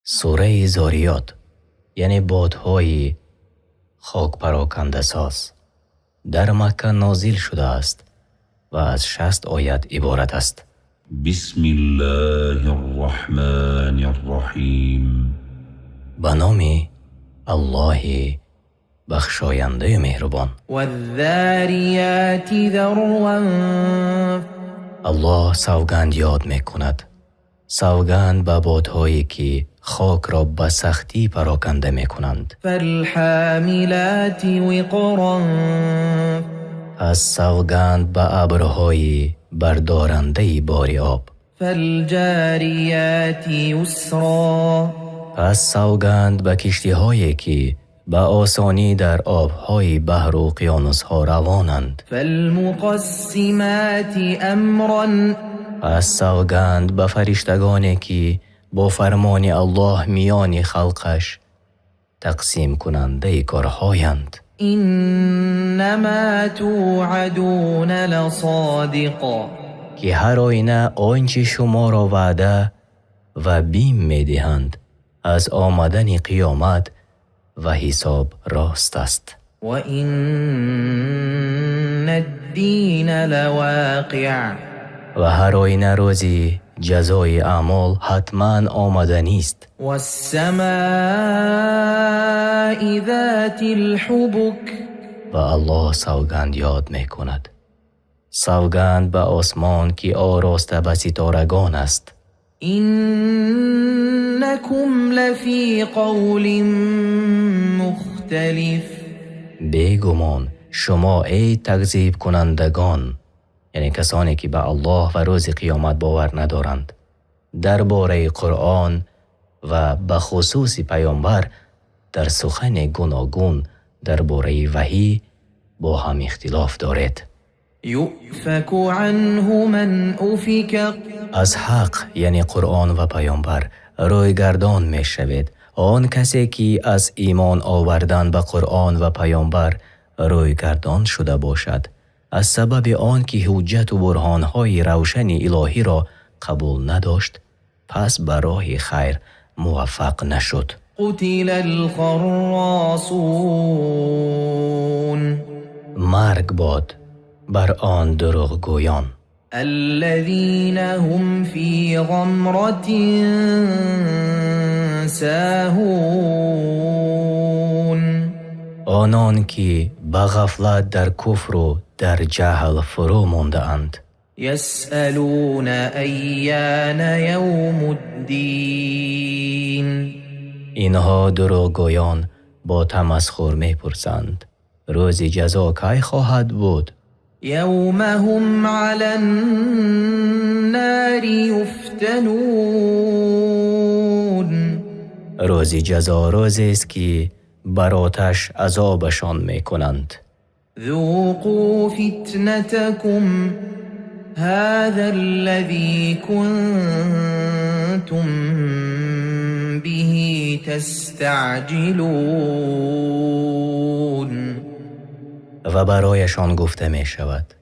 سوره زاریات یعنی بادهای خاک پراکنده ساز در مکه نازل شده است و از 60 آیت عبارت است. بسم الله الرحمن الرحیم. به نام الله بخشاینده مهربان. والذاریات ذروا. الله سوگند یاد می کند، سوگند به بادهایی که خاک را به سختی پراکنده می کنند. فالحاملات وقرا. پس سوگند به ابرهای بردارنده بار آب. فالجاریات یسرا. پس سوگند به کشتی هایی که به آسانی در آبهای بحر و اقیانوس ها روانند. فالمقسمات امرا. پس سوگند به فرشتگانی که با فرمان الله میان خلقش تقسیم کننده کارهایند. انما توعدون لصادق. که هر آینه آنچه شما را وعده و بیم میدهند از آمدن قیامت و حساب راست است. و این الدین لواقع. و هر آینه روزی جزای اعمال حتما آمدنی است. والسماء ذات الحبك. و الله سوگند یاد می کند، سوگند به آسمان که آراسته به ستارگان است. انکم لفی قول مختلف. بیگمان شما ای تکذیب کنندگان، یعنی کسانی که به الله و روز قیامت باور ندارند، درباره قرآن و به خصوص پیامبر در سخن گوناگون درباره وحی با هم اختلاف دارید. یؤفک عنه من افک. از حق یعنی قرآن و پیامبر روی گردان می شود آن کسی که از ایمان آوردن به قرآن و پیامبر روی گردان شده باشد، از سبب آن که حجت و برهانهای روشن الهی را قبول نداشت، پس به راه خیر موفق نشد. قتل الخراصون. مرگ باد بر آن دروغ گویان. الذين هم في غمرة ساهون. آنان که به غفلت در کفر و در جهل فرو مانده اند. يسألون أيان يوم الدين. اینها دروغگویان با تمسخر می‌پرسند روز جزا کی خواهد بود؟ يوم هم على النار يفتنون. روز جزا روزی است که بر آتش عذابشان می‌کنند. ذوقوا فتنتكم هذا الذي كنتم به تستعجلون. و برایشان گفته می شود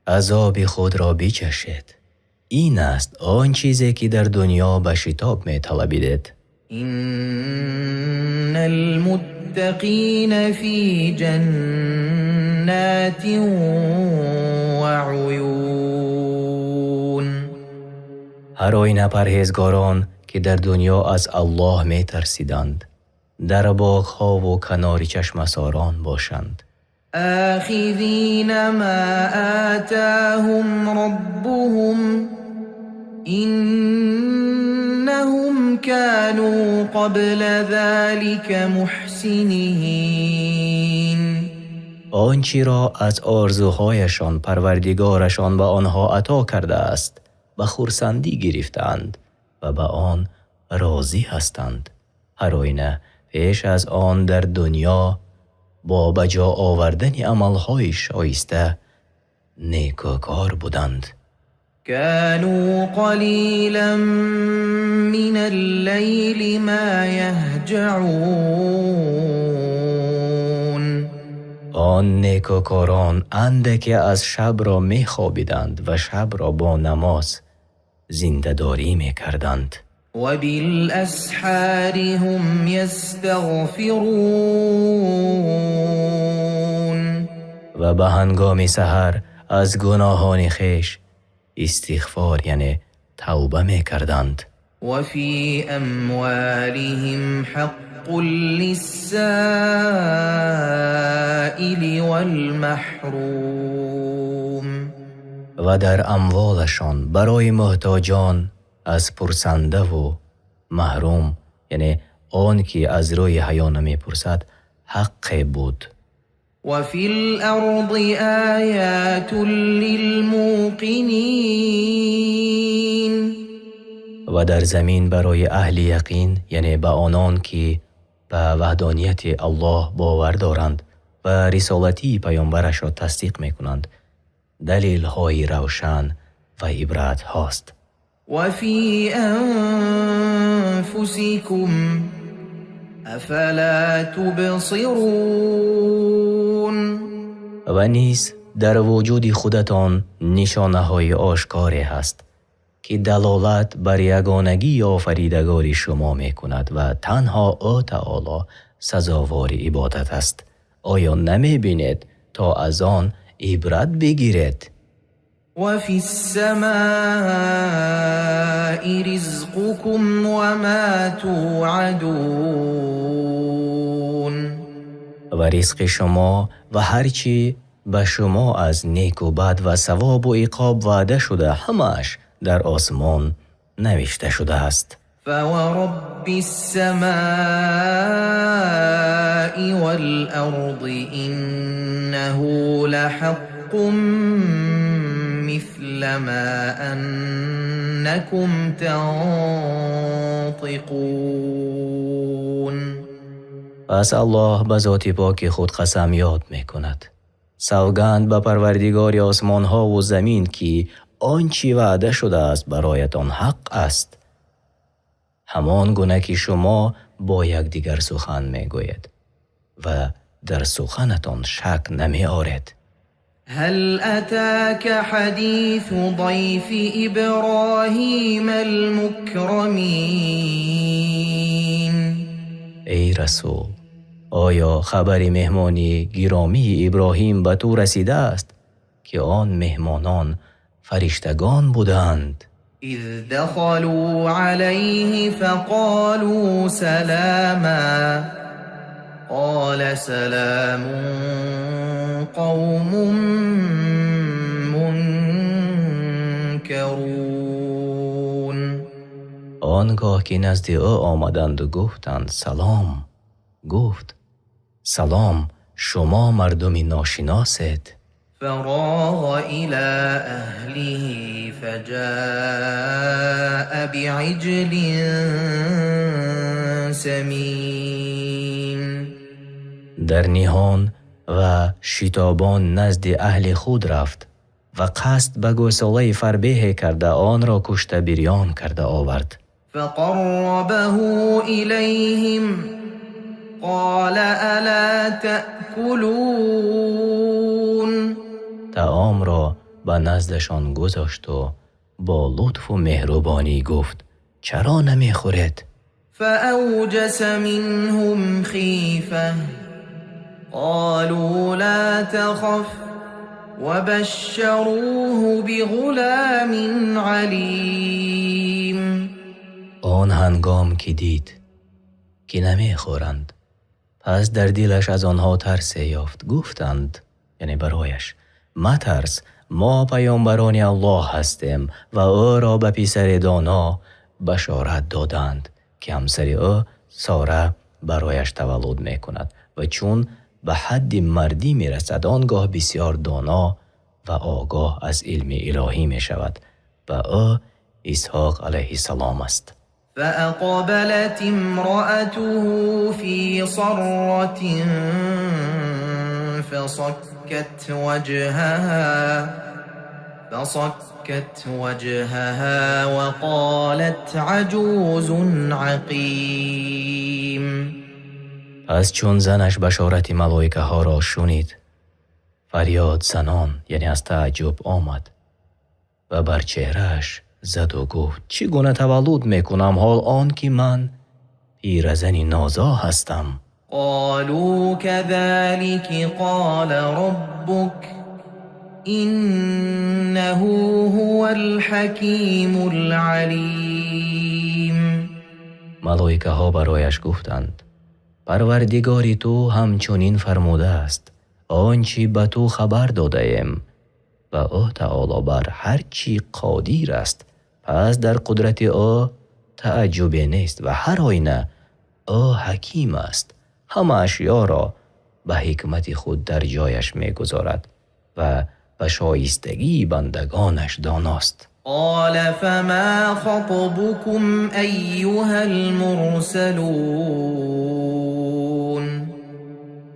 عذاب خود را بچشید، این است آن چیزی که در دنیا به شتاب می طلبیدید. ان المتقین فی جنات و عیون. هر آینه پرهیزگاران که در دنیا از الله می ترسیدند در باغ‌ها و کنار چشمساران باشند. آخذین ما آتاهم ربهم انهم كانوا قبل ذلك محسنین. آنچه را از آرزوهایشان پروردگارشان به آنها عطا کرده است به خرسندی گرفتند و به آن راضی هستند. هر آینه پیش از آن در دنیا با بجا آوردن عملهای شایسته نیکوکار بودند. كانوا قلیلا من اللیل ما یهجعون. آن نیکوکاران اندکی از شب را می خوابیدند و شب را با نماز زنده داری می کردند. وبالأسحار هم يستغفرون و به هنگام سحر از گناهان خیش استغفار یعنی توبه می کردند. وفي أموالهم حق للسائل والمحروم و در اموالشان برای محتاجان از پرسنده و محروم یعنی آن که از روی حیا نمی پرسد حق بود. وفي الأرض آيات للموقنين و در زمین برای اهل یقین یعنی به آنان که به وحدانیت الله باور دارند و رسالتی پیامبرش را تصدیق می کنند دلیل های روشن و عبرت هاست. وفي أنفسكم أفلا تبصرون و نیز در وجود خودتان نشانه های آشکاری هست که دلالت بر یگانگی آفریدگار شما می کند و تنها او تعالی سزاوار عبادت است. آیا نمی بینید تا از آن عبرت بگیرید؟ وفي السماء رزقكم وما توعدون و رزق شما و هرچی به شما از نیک و بد و ثواب و عقاب وعده شده همش در آسمان نوشته شده است. فورب السماء والأرض إنه لحق مثل ما أنكم تنطقون پس الله به ذات پاک خود قسم یاد می کند. سوگند به پروردگار آسمان ها و زمین که آنچه وعده شده است برایتان حق است. همان گونه که شما با یکدیگر سخن می گوید و در سخنتان شک نمی آرید. هل أتاك حديث ضيف إبراهيم المكرمين ای رسول، آیا خبر مهمانی گرامی ابراهیم به تو رسیده است که آن مهمانان فرشتگان بودند؟ إذ دخلوا عليه فقالوا سلاما قال سلام قوم منكرون آنگاه که نزد او آمدند و گفتند سلام، گفت سلام شما مردمی ناشناسید. فراغ إلى أهله فجاء بعجل سمين در نهان و شتابان نزد اهل خود رفت و قصد به گوساله فربه کرده آن را کشته بریان کرده آورد. فقربه إليهم قال ألا تأكلون طعام را به نزدشان گذاشت و با لطف و مهربانی گفت چرا نمیخورید؟ فأوجس منهم خيفة قالوا لا تخف وبشروه بغلام عليم آن هنگام که دید که نمیخورند پس در دلش از آنها ترس یافت. گفتند یعنی برایش مترس، ما پیامبران الله هستیم و او را به پسر دانا بشارت دادند که همسر او ساره برایش تولد می کند و چون به حد مردی می رسد آنگاه بسیار دانا و آگاه از علم الهی می شود و او اسحاق علیه السلام است. فأقبلت امرأته في صرة فصكت وجهها وقالت عجوز عقيم پس چون زنش بشارت ملائکه ها را شنید فریاد زنان یعنی از تعجب آمد و بر چهرهش زد و گفت چی گونه تولد میکنم حال آن که من پیرزنی نازا هستم. قالوا كذلك قال ربك إنه هو الحكيم العليم. ملائکه ها برایش گفتند پروردگاری تو همچنین فرموده است آنچه به تو خبر داده ایم و او تعالی بر هر چی قادر است، پس در قدرت او تعجب نیست و هر آینه او حکیم است، همه اشیا را به حکمت خود در جایش میگذارد و به شایستگی بندگانش داناست. قال فما خطبكم أيها المرسلون.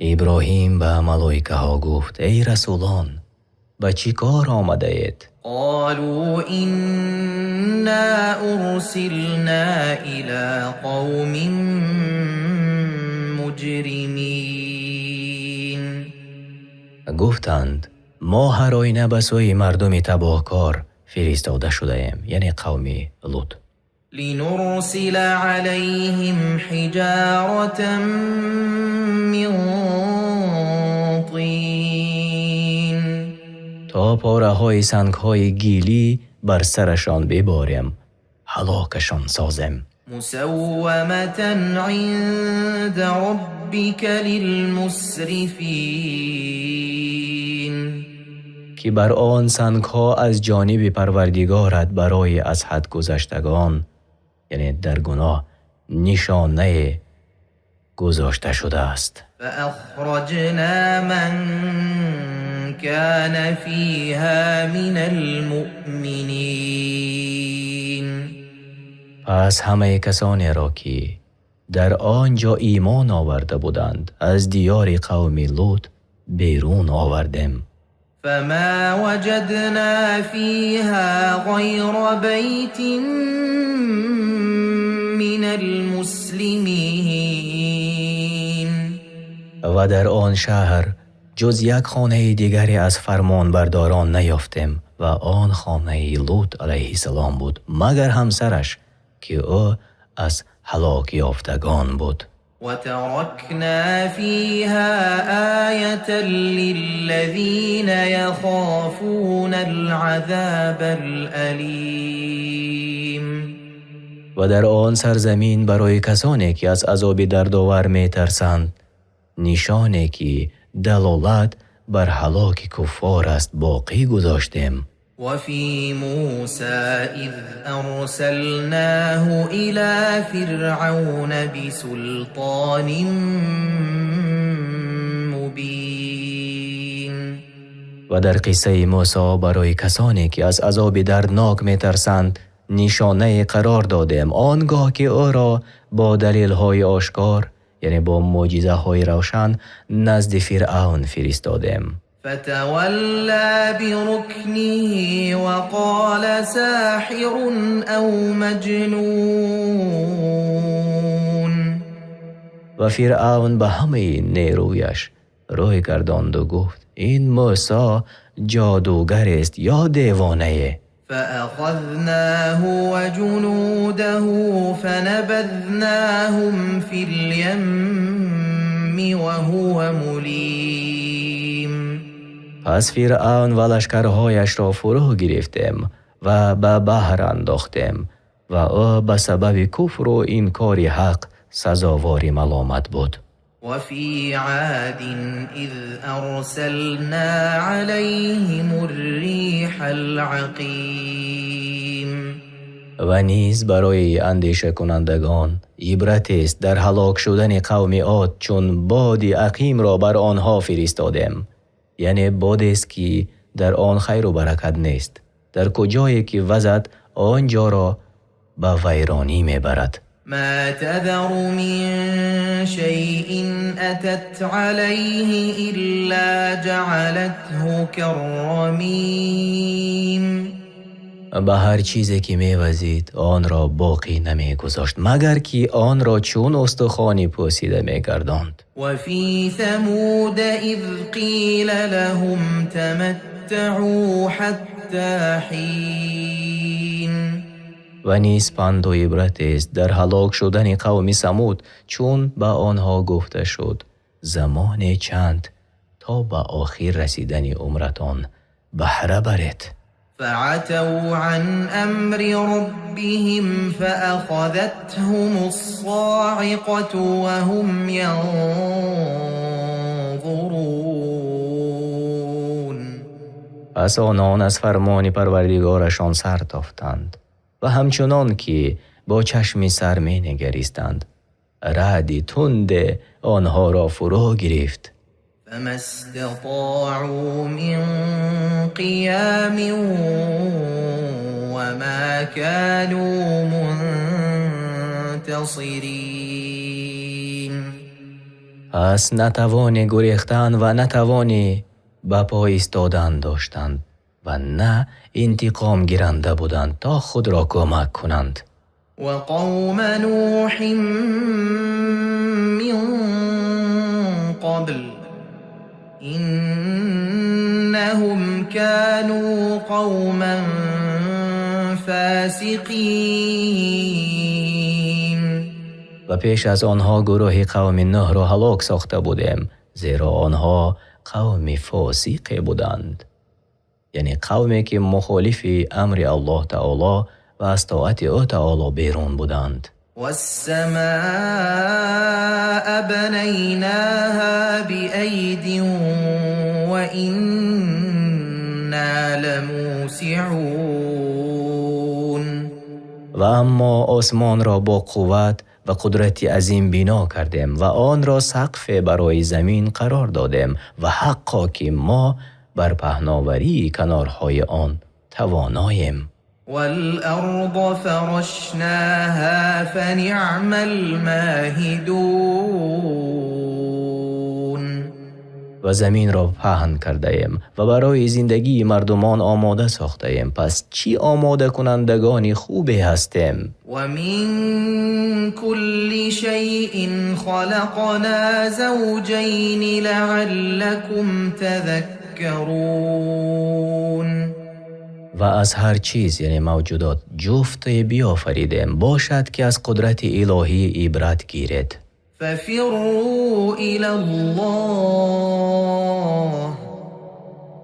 ابراهیم به ملائکه ها گفت ای رسولان به چی کار آمده اید؟ قالوا إنا أرسلنا إلى قوم مجرمين. گفتند ما هر آینه به سوی مردم تباهکار فرستاده شده ایم، یعنی قوم لوط. لنرسل عليهم حجارة من طين. تا پاره های سنگ های گیلی بر سرشان بباریم، هلاکشان سازیم. مسومة عند ربك للمسرفين. که بر آن سنگ ها از جانب پروردگارت برای از حد گذشتگان، یعنی در گناه، نشانه گذاشته شده است. فأخرجنا من كان فيها من المؤمنين. پس همه کسانی را که در آنجا ایمان آورده بودند از دیار قوم لوط بیرون آوردیم. فما وجدنا فيها غير بيت من المسلمين. و در آن شهر جز یک خانه دیگری از فرمان برداران نیافتیم و آن خانه لوط علیه السلام بود مگر همسرش که او از هلاک یافتگان بود. وتركنا فيها آية للذين يخافون العذاب الأليم. و در آن سرزمین برای کسانی که از عذاب دردآور می‌ترسند نشانی که دلالت بر هلاک کفار است باقی گذاشتیم. وفي موسى إذ أرسلناه إلى فرعون بسلطان مبين. و در قصه موسی برای کسانی که از عذاب دردناک می‌ترسند نشانه قرار دادیم آنگاه که او را با دلیل‌های آشکار، یعنی با معجزه‌های روشن، نزد فرعون فرستادیم. فتولى بركنه وقال ساحر أو مجنون. و فرعون به همه نیرویش روی گرداند و گفت این موسی جادوگر است یا دیوانه. فأخذناه وجنوده فنبذناهم في اليم وهو مليم. پس فرعون و لشکرهایش را فرو گرفتیم و به بحر انداختیم و او به سبب کفر و انکار حق سزاوار ملامت بود. وفي عاد إذ أرسلنا عليهم الريح العقيم. و نیز برای اندیشه کنندگان عبرت است در هلاک شدن قوم عاد چون باد عقیم را بر آنها فرستادیم، یعنی بادی است که در آن خیر و برکت نیست، در کجایی که وزد آنجا را به ویرانی میبرد. ما تذر من شيء أتت عليه إلا جعلته كالرميم. به هر چیزی که میوزید آن را باقی نمیگذاشت مگر که آن را چون استخوانی پوسیده میگرداند. وفي ثمود إذ قيل لهم تمتعوا حتى حين. و نیز پند و عبرت است در هلاک شدن قوم ثمود، چون به آنها گفته شد زمان چند تا به آخر رسیدن عمرتان بهره برید. فعتوا عن امر ربهم فاخذتهم الصاعقه وهم ينظرون. پس آنان از فرمان پروردگارشان سر تافتند و همچنان که با چشمی سر می نگریستند رعدی تند آنها را فرا گرفت. فما استطاعوا من قيام وما كانوا منتصرين. پس نتوان گریختن و نتوانی به پا ایستادن داشتند و نه انتقام گیرنده بودند تا خود را کمک کنند. وقوم نوح من قبل إنهم كانوا قوما فاسقين. و پیش از آنها گروه قوم نوح را هلاک ساخته بودیم، زیرا آنها قوم فاسق بودند، یعنی قومی که مخالف امر الله تعالی و از طاعت او تعالی بیرون بودند. والسماء بنيناها بأيد وإنا لموسعون. و اما آسمان را با قوت و قدرت عظیم بنا کردیم و آن را سقف برای زمین قرار دادیم و حقا که ما بر پهناوری کنارهای آن تواناییم. والأرض فرشناها فنعم الماهدون. و زمین را پهن کرده ایم و برای زندگی مردمان آماده ساخته ایم، پس چی آماده کنندگانی خوبی هستیم. و من كل شيء خلقنا زوجين لعلكم تذكرون. و از هر چیز یعنی موجودات جفت بیافریدیم باشد که از قدرت الهی عبرت گیرید. ففروا الى الله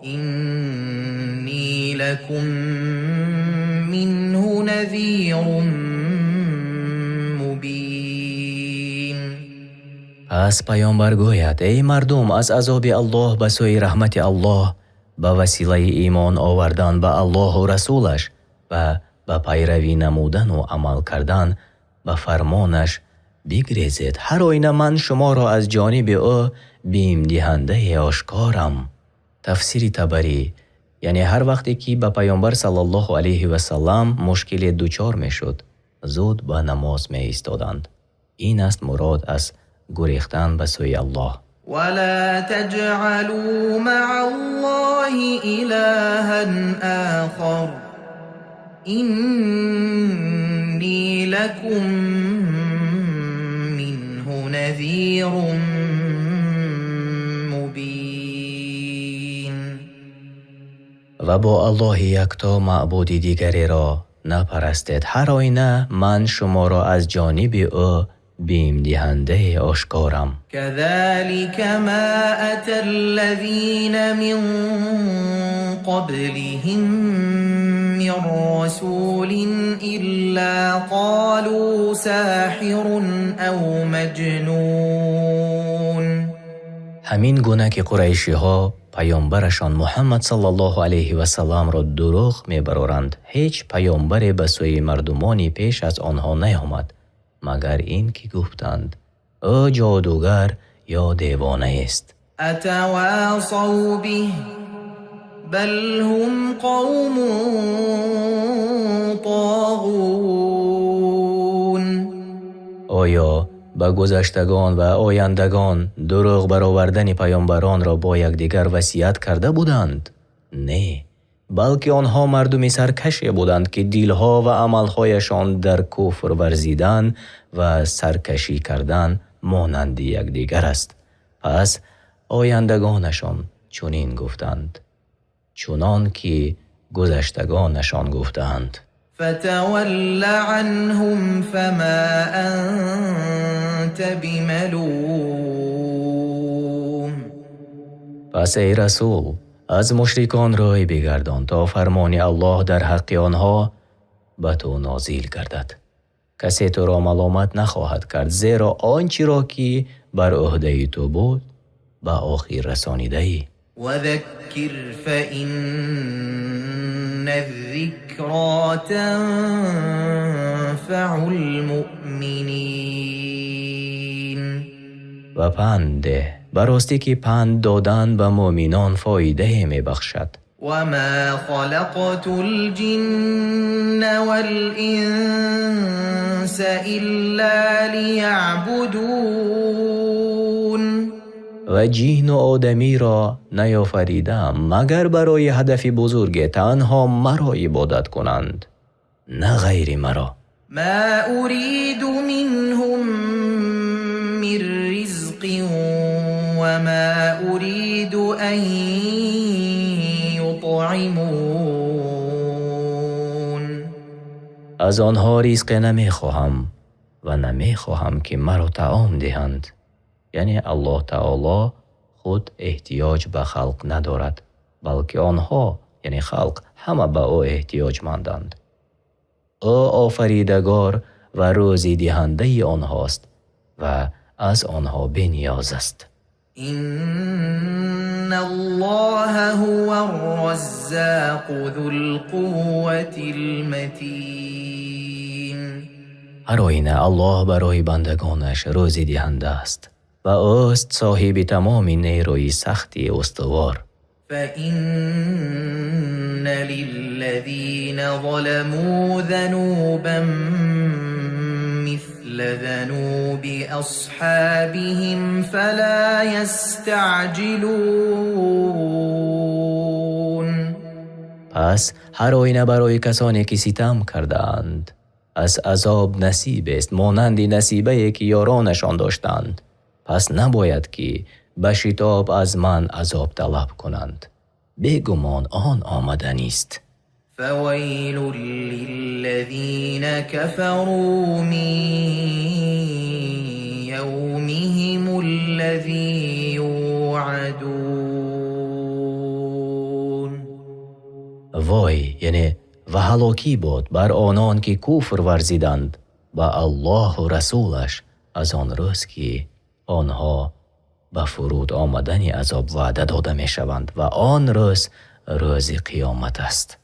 اینی لکم منه نذیر مبین. پس پیامبر گوید ای مردم از عذاب الله به سوی رحمت الله به وسیله ایمان آوردن به الله و رسولش و به پیروی نمودن و عمل کردن به فرمانش بگریزید. هر آینه من شما را از جانب او بیم دهنده آشکارم. تفسیر طبری یعنی هر وقتی که به پیامبر صلی الله علیه و سلم مشکل دوچار می شد زود به نماز می ایستادند. این است مراد از گریختن به سوی الله. ولا تجعلوا مع الله إلها آخر إني لكم منه نذير مبين. و با الله یکتا معبود دیگری را نپرستید. هر آینه من شما را از جانب او بیم دهنده آشکارم. كذلك ما أتى الذين من قبلهم من رسول إلا قالوا ساحر أو مجنون. همین گونه که قریشی ها پیامبرشان محمد صلی الله علیه و سلم را دروغ میبرند، هیچ پیامبری به سوی مردمانی پیش از آنها نیامد مگر این که گفتند او جادوگر یا دیوانه است. اتواصوا به بل هم قوم طاغون. آیا به گذشتگان و آیندگان دروغ برآوردن پیامبران را با یکدیگر وصیت کرده بودند؟ نه، بلکه آنها مردمی سرکشی بودند که دلها و عملهایشان در کفر ورزیدن و سرکشی کردن مانند یکدیگر است. پس آیندگانشان چنین گفتند چنان که گذشتگانشان گفتند. فتول عنهم فما أنت بملوم. پس ای رسول از مشرکان روی بگردان تا فرمان الله در حق آنها به تو نازل گردد. کسی تو را ملامت نخواهد کرد، زیرا آنچه را که بر عهده تو بود به آخر رسانیده ای. وذكر فإن الذكرى تنفع المؤمنين. و پند ده، براستی که پند دادن به مؤمنان فایده می بخشد. وما خلقت الجن والإنس إلا ليعبدون. و جین و آدمی را نیافریدم مگر برای هدف بزرگ تنها مرا عبادت کنند، نه غیر مرا. ما أريد منهم من رزق وما أريد أن يطعمون. از آنها رزق نمیخواهم و نمیخواهم که مرا طعام دهند. یعنی الله تعالی خود احتیاج به خلق ندارد، بلکه آنها یعنی خلق همه به او احتیاجمندند. او آفریدگار و روزی دهنده آنهاست و از آنها بی‌نیاز است. إن الله هو الرزاق ذو القوة المتين. هر آینه الله برای بندگانش روزی دهنده است و اوست صاحب تمام نیروی سختی استوار. فإن للذين ظلموا ذنوبا مثل ذنوب أصحابهم فلا يستعجلون. پس هر آینه برای کسانی که ستم کردند از عذاب نصیب است مانند نصیبه که یارانشان داشتند. پس نباید که به شتاب از من عذاب طلب کنند، بیگمان آن آمده نیست. فويل للذين كفروا من يومهم الذي يوعدون. وای یعنی و هلاکی بود بر آنان که کفر ورزیدند به الله و رسولش از آن روز که آنها به فرود آمدن عذاب وعده داده می شوند و آن روز روز قیامت است.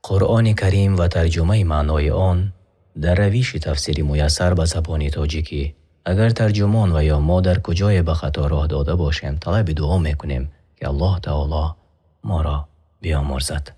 قرآن کریم و ترجمه معنای آن در روش تفسیر میسر به زبان تاجیکی. اگر ترجمان و یا ما در کجای به خطا راه داده باشیم طلب دعا میکنیم که الله تعالی ما را بیامرزد.